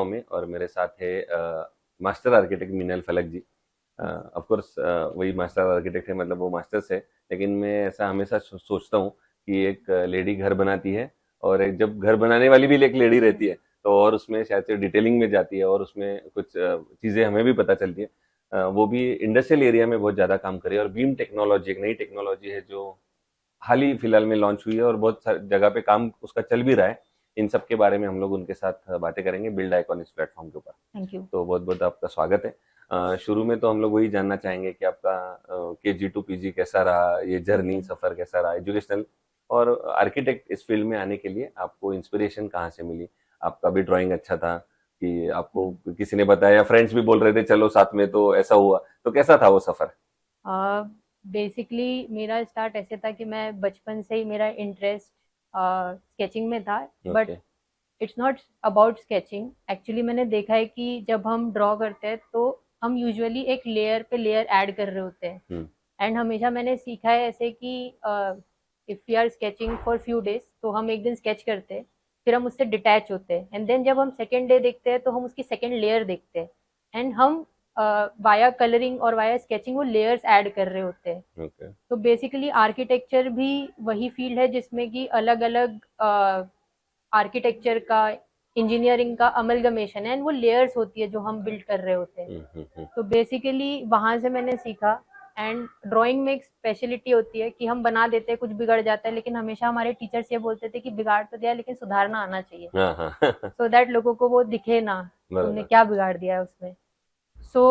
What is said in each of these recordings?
गुड़गांव में, और मेरे साथ है मास्टर आर्किटेक्ट मीनल फलक जी। ऑफ कोर्स वही मास्टर आर्किटेक्ट है, मतलब वो मास्टर्स है, लेकिन मैं ऐसा हमेशा सोचता हूँ कि एक लेडी घर बनाती है, और एक जब घर बनाने वाली भी एक लेडी रहती है, तो और उसमें शायद से डिटेलिंग में जाती है, और उसमें कुछ चीज़ें हमें भी पता चलती है। वो भी इंडस्ट्रियल एरिया में बहुत ज़्यादा काम करे, और बीम टेक्नोलॉजी एक नई टेक्नोलॉजी है जो हाल ही फिलहाल में लॉन्च हुई है, और बहुत सारी जगह पे काम उसका चल भी रहा है। इन सब के बारे में हम लोग उनके साथ बातें करेंगे बिल्ड आइकॉन इस प्लेटफॉर्म के ऊपर। Thank you. तो बहुत बहुत आपका स्वागत है। शुरू में तो हम लोग वही जानना चाहेंगे कि आपका केजी टू पीजी कैसा रहा, ये जर्नी ओके। सफर कैसा रहा एजुकेशनल, और आर्किटेक्ट इस फील्ड में आने के लिए आपको इंस्पिरेशन कहाँ से मिली? आपका भी ड्राइंग अच्छा था कि आपको किसी ने बताया, या फ्रेंड्स भी बोल रहे थे चलो साथ में, तो ऐसा हुआ? तो कैसा था वो सफर? बेसिकली मेरा स्टार्ट ऐसे था कि मैं बचपन से ही मेरा इंटरेस्ट स्केचिंग में था। But okay. It's not about sketching. Actually मैंने देखा है कि जब हम ड्रॉ करते हैं तो हम यूजुअली एक लेयर पे लेयर ऐड कर रहे होते हैं। हम्म। एंड हमेशा मैंने सीखा है ऐसे कि if we are sketching for few days तो हम एक दिन स्केच करते हैं, फिर हम उससे डिटैच होते हैं, एंड देन जब हम सेकेंड डे देखते हैं तो हम उसकी सेकेंड लेयर देखते हैं, एंड हम वाया कलरिंग और वाया स्केचिंग वो लेयर्स ऐड कर रहे होते हैं। ओके। तो बेसिकली आर्किटेक्चर भी वही फील्ड है जिसमें कि अलग अलग आर्किटेक्चर का, इंजीनियरिंग का अमलगमेशन है, एंड वो लेयर्स होती है जो हम बिल्ड कर रहे होते हैं। हम्म। तो बेसिकली वहां से मैंने सीखा। एंड ड्राइंग में एक स्पेशलिटी होती है कि हम बना देते हैं, कुछ बिगड़ जाता है, लेकिन हमेशा हमारे टीचर्स ये बोलते थे कि बिगाड़ तो दिया लेकिन सुधारना आना चाहिए, हाँ हाँ। सो दैट लोगों को वो दिखे ना तुमने बराबर। क्या बिगाड़ दिया है उसमें। सो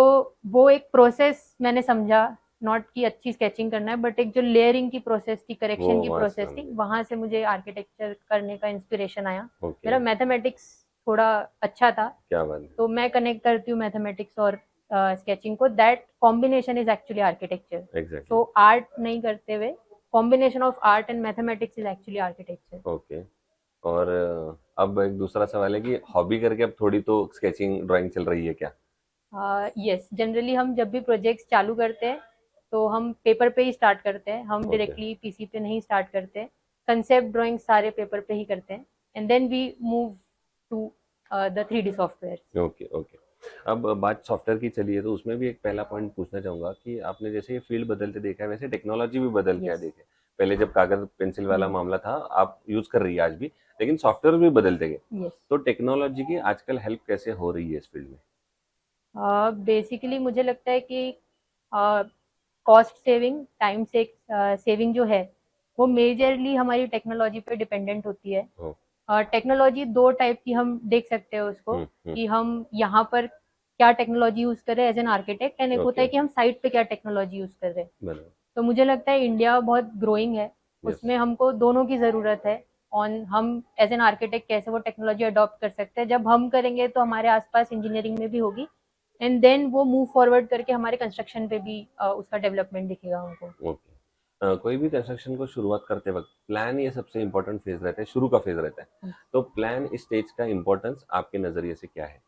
वो एक प्रोसेस मैंने समझा, नॉट कि अच्छी स्केचिंग करना है, बट एक जो लेयरिंग की प्रोसेस थी, वो करेक्शन की वहां से प्रोसेस थी, समझे। वहां से मुझे आर्किटेक्चर करने का इंस्पिरेशन आया। ओके। मेरा मैथमेटिक्स थोड़ा अच्छा था, क्या बात है। तो मैं कनेक्ट करती हूँ मैथमेटिक्स और स्केचिंग को। That combination is actually architecture. Exactly. So art नहीं करते हुए combination of art and mathematics is actually architecture. Okay. और अब एक दूसरा सवाल है कि हॉबी करके अब थोड़ी तो स्केचिंग ड्राइंग चल रही है क्या? यस, जनरली हम जब भी प्रोजेक्ट्स चालू करते हैं तो हम पेपर पे ही स्टार्ट करते हैं, हम ओके। डायरेक्टली पीसी पे नहीं स्टार्ट करते। कंसेप्ट ड्राइंग सारे पेपर पे ही करते हैं, and then we move to the 3D software. Okay. Okay. अब बात सॉफ्टवेयर की चली है, तो उसमें भी एक पहला पॉइंट पूछना चाहूंगा कि आपने जैसे ये फील्ड बदलते देखा है, वैसे टेक्नोलॉजी भी बदल के यस। देखे। पहले जब कागज पेंसिल वाला मामला था, आप यूज कर रही है आज भी, लेकिन सॉफ्टवेयर भी बदलते गए। यस। तो टेक्नोलॉजी की आजकल हेल्प कैसे हो रही है इस फील्ड में? बेसिकली मुझे लगता है कि कॉस्ट सेविंग, टाइम से सेविंग जो है वो मेजरली हमारी टेक्नोलॉजी पे डिपेंडेंट होती है। ओ। टेक्नोलॉजी दो टाइप की हम देख सकते हैं उसको, हम्म। कि हम यहाँ पर क्या टेक्नोलॉजी यूज कर रहे हैं एज एन आर्किटेक्ट, एंड एक होता ओके। है कि हम साइट पे क्या टेक्नोलॉजी यूज कर रहे हैं। बराबर। तो मुझे लगता है इंडिया बहुत ग्रोइंग है, यस। उसमें हमको दोनों की ज़रूरत है। ऑन हम एज एन आर्किटेक्ट कैसे वो टेक्नोलॉजी अडॉप्ट कर सकते हैं, जब हम करेंगे तो हमारे आसपास इंजीनियरिंग में भी होगी, एंड देन वो मूव फॉरवर्ड करके हमारे कंस्ट्रक्शन पे भी उसका डेवलपमेंट दिखेगा हमको। ओके। कोई भी कंस्ट्रक्शन को शुरुआत करते वक्त प्लान ये सबसे इम्पोर्टेंट फेज रहता है, शुरू का फेज रहता है। तो प्लान स्टेज का इम्पोर्टेंस आपके नजरिए से क्या है?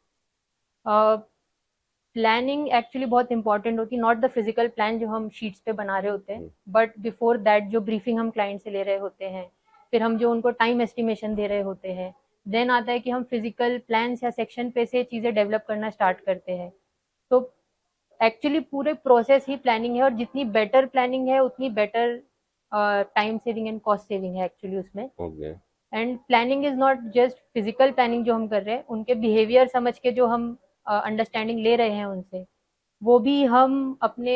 प्लानिंग एक्चुअली बहुत इंपॉर्टेंट होती है, नॉट द फिजिकल प्लान जो हम शीट्स पे बना रहे होते हैं, हम्म। बट बिफोर दैट जो ब्रीफिंग हम क्लाइंट से ले रहे होते हैं, फिर हम जो उनको टाइम एस्टिमेशन दे रहे होते हैं, देन आता है कि हम फिजिकल प्लान्स या सेक्शन पे से चीज़ें डेवलप करना स्टार्ट करते हैं। तो एक्चुअली पूरे प्रोसेस ही प्लानिंग है, और जितनी बेटर प्लानिंग है उतनी better time saving and cost saving है एक्चुअली उसमें। Okay. And planning is not just physical planning जो हम कर रहे हैं, उनके बिहेवियर समझ के जो हम अंडरस्टैंडिंग ले रहे हैं उनसे, वो भी हम अपने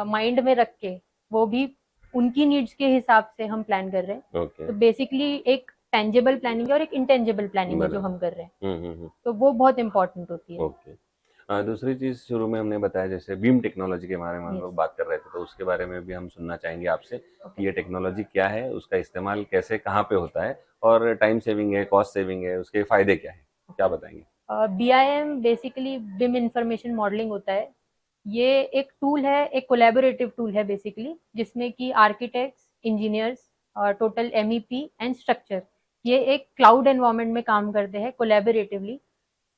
माइंड में रख के, वो भी उनकी नीड्स के हिसाब से हम प्लान कर रहे हैं। ओके। तो बेसिकली एक टेंजिबल प्लानिंग है और एक इंटेंजिबल प्लानिंग है जो बराबर। हम कर रहे हैं। हम्म। तो वो बहुत इंपॉर्टेंट होती है। ओके। दूसरी चीज़ शुरू में हमने बताया, जैसे बीम टेक्नोलॉजी के बारे में हम यस। लोग बात कर रहे थे, तो उसके बारे में भी हम सुनना चाहेंगे आपसे ओके। कि ये टेक्नोलॉजी क्या है, उसका इस्तेमाल कैसे कहाँ पे होता है, और टाइम सेविंग है, कॉस्ट सेविंग है, उसके फ़ायदे क्या है? क्या बताएंगे? BIM बेसिकली बिम इंफॉर्मेशन मॉडलिंग होता है। ये एक टूल है, एक कोलैबोरेटिव टूल है बेसिकली, जिसमें कि architects, engineers, total MEP and structure, ये एक क्लाउड एनवायरनमेंट में काम करते हैं कोलैबोरेटिवली।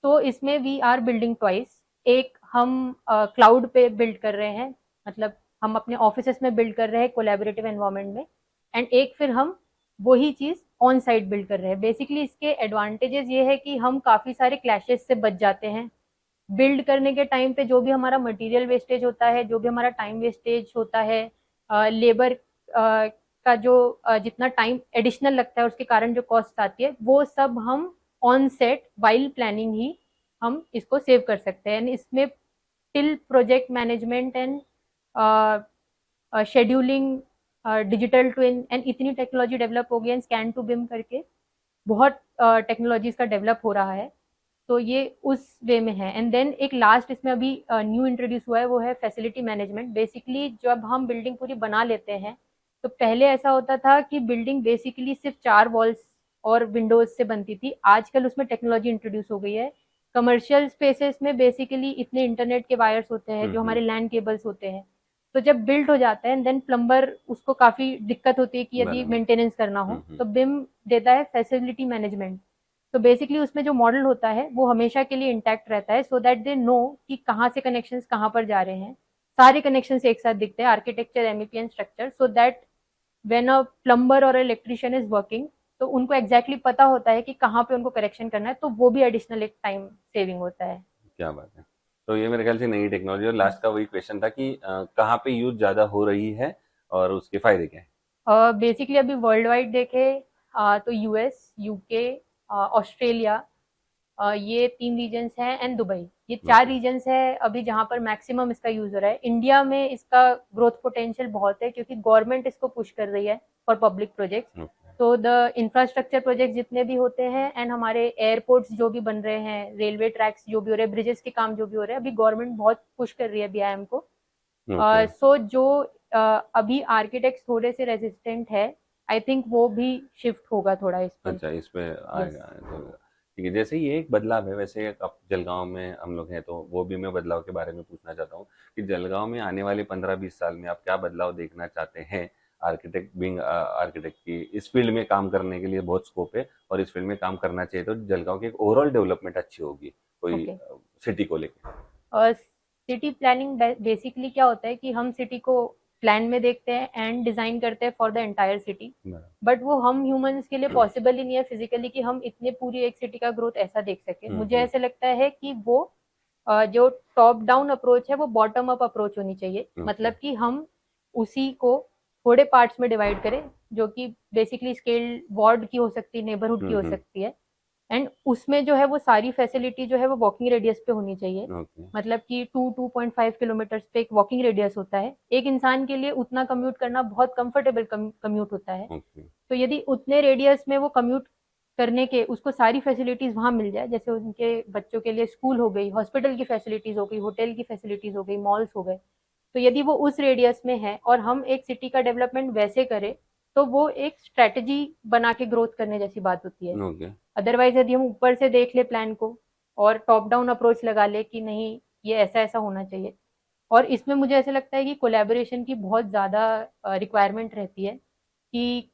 तो इसमें वी आर बिल्डिंग ट्वाइस। एक हम क्लाउड पे बिल्ड कर रहे हैं, मतलब हम अपने ऑफिसेस में बिल्ड कर रहे हैं कोलैबोरेटिव एनवायरनमेंट में, एंड एक फिर हम वही चीज़ ऑन साइट बिल्ड कर रहे हैं। बेसिकली इसके एडवांटेजेस ये है कि हम काफ़ी सारे क्लैशेस से बच जाते हैं। बिल्ड करने के टाइम पे जो भी हमारा मटेरियल वेस्टेज होता है, जो भी हमारा टाइम वेस्टेज होता है, लेबर का जो जितना टाइम एडिशनल लगता है उसके कारण जो कॉस्ट आती है, वो सब हम ऑन सेट वाइल प्लानिंग ही हम इसको सेव कर सकते हैं। इसमें till project management and scheduling, digital twin and इतनी टेक्नोलॉजी डेवलप हो गई है, स्कैन टू बिम करके बहुत टेक्नोलॉजीज का डेवलप हो रहा है। तो ये उस वे में है। एंड देन एक लास्ट इसमें अभी न्यू इंट्रोड्यूस हुआ है, वो है फैसिलिटी मैनेजमेंट। बेसिकली जब हम बिल्डिंग पूरी बना लेते हैं तो पहले ऐसा होता था कि बिल्डिंग बेसिकली सिर्फ 4 वॉल्स और विंडोज से बनती थी। आजकल उसमें टेक्नोलॉजी इंट्रोड्यूस हो गई है। कमर्शियल स्पेसेस में बेसिकली इतने इंटरनेट के वायर्स होते हैं, जो हमारे लैंड केबल्स होते हैं। तो जब बिल्ड हो जाता है देन प्लम्बर उसको काफ़ी दिक्कत होती है कि यदि मेंटेनेंस करना हो, तो बिम देता है फैसिलिटी मैनेजमेंट। तो बेसिकली उसमें जो मॉडल होता है वो हमेशा के लिए इंटैक्ट रहता है, सो दैट दे नो कि कहाँ से कनेक्शंस कहाँ पर जा रहे हैं। सारे कनेक्शंस एक साथ दिखते हैं, architecture, MEP and structure, so that when a plumber और इलेक्ट्रिशियन इज वर्किंग, तो उनको एग्जैक्टली पता होता है कि कहाँ पे उनको करेक्शन करना है। तो वो भी एडिशनल एक टाइम सेविंग होता है। क्या बात है। तो ये मेरे ख्याल से नई टेक्नोलॉजी, और लास्ट का वही क्वेश्चन था कि कहाँ पे यूज ज़्यादा हो रही है और उसके फायदे क्या हैं? बेसिकली अभी वर्ल्ड वाइड देखे तो यूएस, यूके, ऑस्ट्रेलिया, ये 3 रीजन्स हैं एंड दुबई, ये 4 ओके। रीजन्स है अभी जहाँ पर मैक्सिमम इसका यूज हो रहा है। इंडिया में इसका ग्रोथ पोटेंशियल बहुत है क्योंकि गवर्नमेंट इसको पुश कर रही है फॉर पब्लिक प्रोजेक्ट्स। ओके। तो द इंफ्रास्ट्रक्चर प्रोजेक्ट जितने भी होते हैं एंड हमारे एयरपोर्ट्स जो भी बन रहे हैं, रेलवे ट्रैक्स जो भी हो रहे हैं, ब्रिजेस के काम जो भी हो रहे हैं, अभी गवर्नमेंट बहुत पुश कर रही है बीआईएम को। ओके। सो जो अभी आर्किटेक्ट्स थोड़े से रेजिस्टेंट है, आई थिंक वो भी शिफ्ट होगा थोड़ा इस पर। अच्छा, इस पे यस। आएगा तो ठीक है। जैसे ये एक बदलाव है, वैसे अब जलगांव में हम लोग हैं तो वो भी मैं बदलाव के बारे में पूछना चाहता हूँ कि जलगांव में आने वाले 15-20 साल में आप क्या बदलाव देखना चाहते हैं? आर्किटेक्ट बिंग आर्किटेक्ट की इस फील्ड में काम करने के लिए बहुत स्कोप है, और इस फील्ड में काम करना चाहिए तो जलगांव की एक ओवरऑल डेवलपमेंट अच्छी होगी कोई ओके। सिटी को लेके। और सिटी प्लानिंग बेसिकली क्या होता है कि हम सिटी को प्लान में देखते हैं एंड डिजाइन करते हैं for the entire city. But वो हम ह्यूमंस के लिए पॉसिबल ही नहीं है फिजिकली कि हम इतने पूरी एक सिटी का ग्रोथ ऐसा देख सके। मुझे ऐसे लगता है कि वो जो टॉप डाउन अप्रोच है वो बॉटम अप अप्रोच होनी चाहिए। मतलब कि हम उसी को थोड़े पार्ट्स में डिवाइड करें, जो कि बेसिकली स्केल वार्ड की हो सकती है, नेबरहुड की हो सकती है, एंड उसमें जो है वो सारी फैसिलिटी जो है वो वॉकिंग रेडियस पे होनी चाहिए। ओके। मतलब कि 2.5 किलोमीटर पे एक वॉकिंग रेडियस होता है। एक इंसान के लिए उतना कम्यूट करना बहुत कंफर्टेबल कम्यूट होता है। ओके। तो यदि उतने रेडियस में वो कम्यूट करने के उसको सारी फैसिलिटीज वहां मिल जाए, जैसे उनके बच्चों के लिए स्कूल हो गई, हॉस्पिटल की फैसिलिटीज हो गई, होटल की फैसिलिटीज हो गई, मॉल्स हो गए, तो यदि वो उस रेडियस में है और हम एक सिटी का डेवलपमेंट वैसे करें, तो वो एक स्ट्रेटजी बना के ग्रोथ करने जैसी बात होती है। ओके। अदरवाइज यदि हम ऊपर से देख ले प्लान को और टॉप डाउन अप्रोच लगा ले कि नहीं ये ऐसा ऐसा होना चाहिए, और इसमें मुझे ऐसा लगता है कि कोलैबोरेशन की बहुत ज़्यादा रिक्वायरमेंट रहती है कि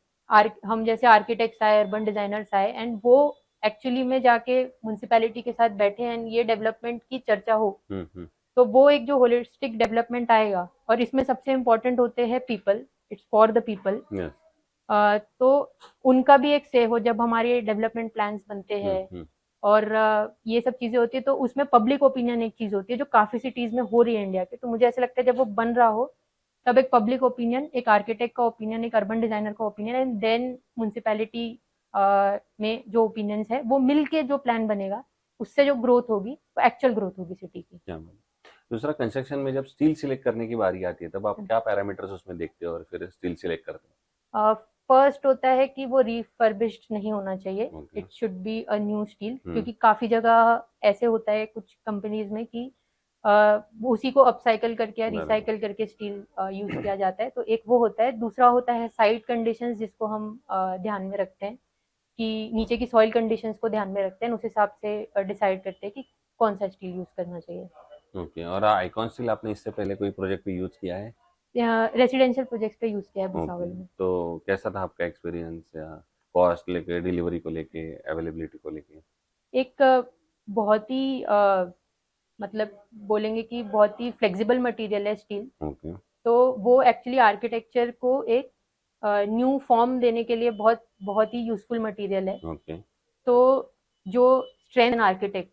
हम जैसे आर्किटेक्ट्स आए, अर्बन डिजाइनर्स आए, एंड वो एक्चुअली में जाके म्यूनसिपैलिटी के साथ बैठे एंड ये डेवलपमेंट की चर्चा हो, तो वो एक जो होलिस्टिक डेवलपमेंट आएगा। और इसमें सबसे इम्पोर्टेंट होते हैं people, it's for the people. Yes. तो उनका भी एक से हो जब हमारे डेवलपमेंट प्लान्स बनते हैं और ये सब चीज़ें होती है, तो उसमें पब्लिक ओपिनियन एक चीज़ होती है जो काफ़ी सिटीज़ में हो रही है इंडिया के। तो मुझे ऐसा लगता है जब वो बन रहा हो तब एक पब्लिक ओपिनियन, एक आर्किटेक्ट का ओपिनियन, एक अर्बन डिजाइनर का ओपिनियन, एंड देन म्यूनसिपैलिटी में जो ओपिनियंस है वो मिल के जो प्लान बनेगा, उससे जो ग्रोथ होगी वो एक्चुअल ग्रोथ होगी सिटी की। क्या बात है। दूसरा, कंस्ट्रक्शन में जब स्टील सिलेक्ट करने की बारी आती है तब आप क्या पैरामीटर्स उसमें देखते हो और फिर स्टील सिलेक्ट करते हो? फर्स्ट होता है कि वो रिफर्बिश्ड नहीं होना चाहिए, okay. It should be a new steel, क्योंकि काफ़ी जगह ऐसे होता है कुछ कंपनीज में कि उसी को अपसाइकल करके या बराबर। रिसाइकल करके स्टील यूज किया जाता है। तो एक वो होता है। दूसरा होता है साइट कंडीशंस, जिसको हम ध्यान में रखते हैं कि नीचे की सॉइल कंडीशंस को ध्यान में रखते हैं, उस हिसाब से डिसाइड करते हैं कि कौन सा स्टील यूज करना चाहिए। ओके। और आइकॉन स्टील आपने इससे पहले कोई प्रोजेक्ट पे यूज किया है? रेसिडेंशियल प्रोजेक्ट्स पे यूज किया है ओके। भुसावल में। तो कैसा था आपका एक्सपीरियंस, या कॉस्ट लेके, डिलीवरी को लेके, अवेलेबिलिटी को लेके? एक बहुत ही मतलब बोलेंगे कि बहुत ही फ्लेक्सिबल मटेरियल है स्टील। ओके। तो वो एक्चुअली आर्किटेक्चर को एक न्यू फॉर्म देने के लिए बहुत बहुत ही यूजफुल मटेरियल है। ओके। तो जो स्ट्रेंथ आर्किटेक्ट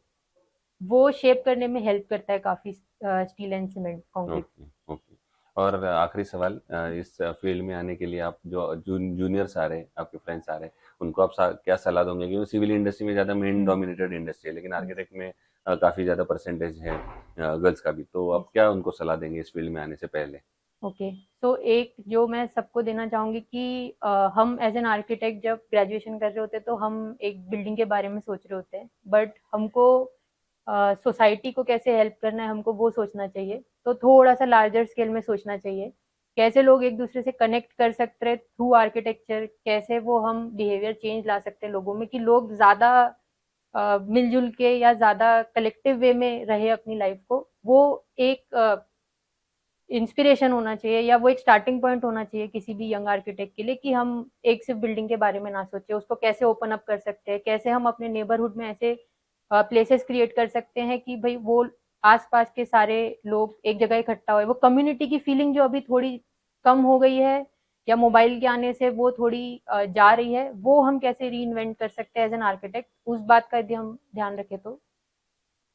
वो शेप करने में हेल्प करता है काफी, steel and cement concrete. Okay. Okay. और आखिरी सवाल, इस फील्ड में आने के लिए आप जो जूनियर्स आ रहे हैं, आपके फ्रेंड्स आ रहे हैं, उनको आप क्या सलाह दोगे? क्योंकि सिविल इंडस्ट्री में ज़्यादा मेन डोमिनेटेड इंडस्ट्री है, लेकिन आर्किटेक्ट में काफ़ी ज़्यादा परसेंटेज है गर्ल्स का भी, तो आप क्या उनको सलाह देंगे इस फील्ड में आने से पहले? ओके, तो एक जो मैं सबको देना चाहूँगी कि हम एज एन आर्किटेक्ट जब ग्रेजुएशन कर रहे होते हैं तो हम एक बिल्डिंग के बारे में सोच रहे होते हैं, बट हमको सोसाइटी को कैसे हेल्प करना है हमको वो सोचना चाहिए। तो थोड़ा सा लार्जर स्केल में सोचना चाहिए, कैसे लोग एक दूसरे से कनेक्ट कर सकते हैं थ्रू आर्किटेक्चर, कैसे वो हम बिहेवियर चेंज ला सकते हैं लोगों में कि लोग ज़्यादा मिलजुल के या ज़्यादा कलेक्टिव वे में रहे अपनी लाइफ को। वो एक इंस्पिरेशन होना चाहिए या वो एक स्टार्टिंग पॉइंट होना चाहिए किसी भी यंग आर्किटेक्ट के लिए कि हम एक सिर्फ बिल्डिंग के बारे में ना सोचे, उसको कैसे ओपन अप कर सकते हैं, कैसे हम अपने नेबरहुड में ऐसे प्लेसेस क्रिएट कर सकते हैं कि भाई वो आसपास के सारे लोग एक जगह इकट्ठा हुए। वो कम्युनिटी की फीलिंग जो अभी थोड़ी कम हो गई है या मोबाइल के आने से वो थोड़ी जा रही है, वो हम कैसे री इन्वेंट कर सकते हैं एज एन आर्किटेक्ट, उस बात का यदि हम ध्यान रखें तो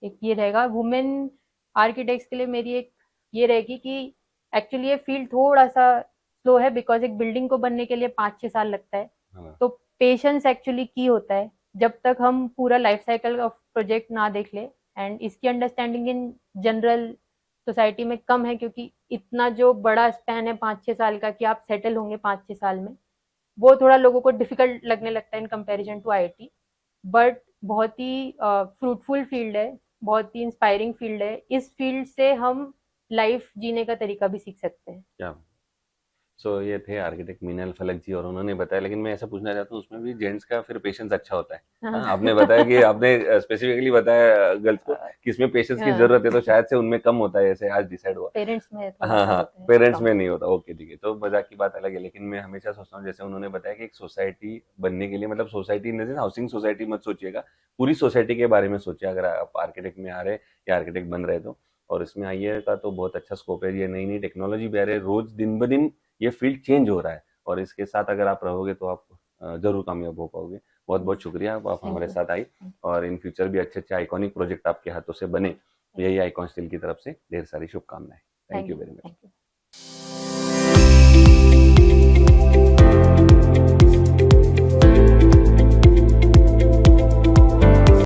एक ये रहेगा। वुमेन आर्किटेक्ट्स के लिए मेरी एक ये रहेगी कि एक्चुअली ये फील्ड थोड़ा सा स्लो है बिकॉज एक बिल्डिंग को बनने के लिए 5-6 साल लगता है। हाँ। तो पेशेंस एक्चुअली की होता है जब तक हम पूरा लाइफ साइकिल ऑफ प्रोजेक्ट ना देख ले। एंड इसकी अंडरस्टैंडिंग इन जनरल सोसाइटी में कम है क्योंकि इतना जो बड़ा स्पैन है 5-6 साल का कि आप सेटल होंगे 5-6 साल में, वो थोड़ा लोगों को डिफिकल्ट लगने लगता है in comparison to IIT. But बहुत ही फ्रूटफुल फील्ड है, बहुत ही इंस्पायरिंग फील्ड है। इस फील्ड से हम लाइफ जीने का तरीका भी सीख सकते हैं। क्या ये थे आर्किटेक्ट मीनल फलक जी, और उन्होंने बताया, लेकिन मैं ऐसा पूछना चाहता हूँ, उसमें भी जेंट्स का फिर पेशेंस अच्छा होता है। हाँ, आपने बताया कि आपने स्पेसिफिकली बताया गर्ल्स को कि इसमें पेशेंस की जरूरत है, तो शायद से उनमें कम होता है, ऐसे आज डिसाइड हुआ। पेरेंट्स में थोड़ा हाँ सा हाँ, होता है पेरेंट्स कम। में नहीं होता। ओके, ठीक है, तो मजाक की बात अलग है, लेकिन मैं हमेशा सोचता हूँ, जैसे उन्होंने बताया कि एक सोसाइटी बनने के लिए, मतलब society in the sense housing society मत सोचिएगा, पूरी सोसाइटी के बारे में सोचिए अगर आप आर्किटेक्ट में आ रहे या आर्किटेक्ट बन रहे तो। और इसमें आईए का तो बहुत अच्छा स्कोप है, ये नई नई टेक्नोलॉजी भी आ रही है, रोज दिन ब दिन ये फील्ड चेंज हो रहा है, और इसके साथ अगर आप रहोगे तो आप जरूर कामयाब हो पाओगे। बहुत बहुत शुक्रिया, आप थैंक हमारे यू। साथ आई, और इन फ्यूचर भी अच्छे अच्छे आइकॉनिक प्रोजेक्ट आपके हाथों से बने, यही आइकॉन स्टील की तरफ से ढेर सारी शुभकामनाएं। Thank thank you you. Very much. Thank you.